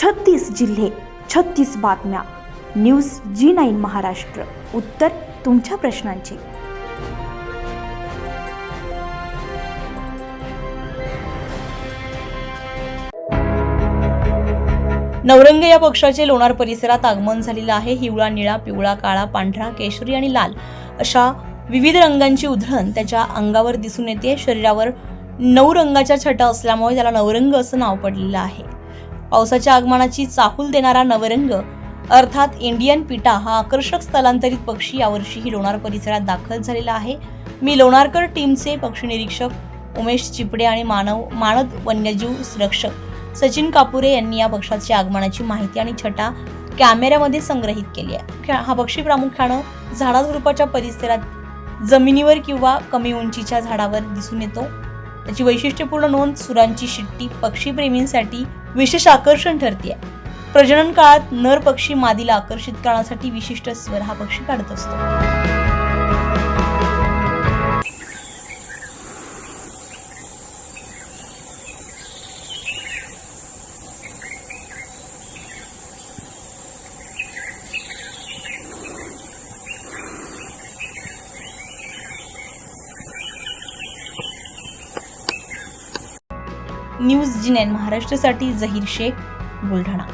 36 जिल्हे, 36 बातम्या. News G9 Maharashtra. उत्तर तुमच्या प्रश्नांची. नवरंग या पक्षाचे लोणार परिसरात आगमन झालेलं आहे. हिवळा, निळा, पिवळा, काळा, पांढरा, केशरी आणि लाल अशा विविध रंगांची उधळण त्याच्या अंगावर दिसून येते. शरीरावर 9 रंगाच्या छटा असल्यामुळे त्याला नवरंग असं नाव पडलेलं आहे. पावसाच्या आगमनाची चाहूल देणारा नवरंग अर्थात इंडियन पिटा हा आकर्षक स्थलांतरित पक्षी यावर्षीही लोणार परिसरात दाखल झालेला आहे. मी लोणारकर टीमचे पक्षी निरीक्षक उमेश चिपडे आणि मानद वन्यजीव संरक्षक सचिन कापुरे यांनी या पक्षाच्या आगमनाची माहिती आणि छटा कॅमेऱ्यामध्ये संग्रहित केली आहे. हा पक्षी प्रामुख्यानं झाडाझुडपाच्या परिसरात जमिनीवर किंवा कमी उंचीच्या झाडावर दिसून येतो. त्याची वैशिष्ट्यपूर्ण नोंद सुरांची शिट्टी पक्षीप्रेमींसाठी विशेष आकर्षण ठरते. प्रजनन काळात नर पक्षी मादीला आकर्षित करण्यासाठी विशिष्ट स्वर हा पक्षी काढत असतो. न्यूज G9 महाराष्ट्रासाठी झहीर शेख, बुलढाणा.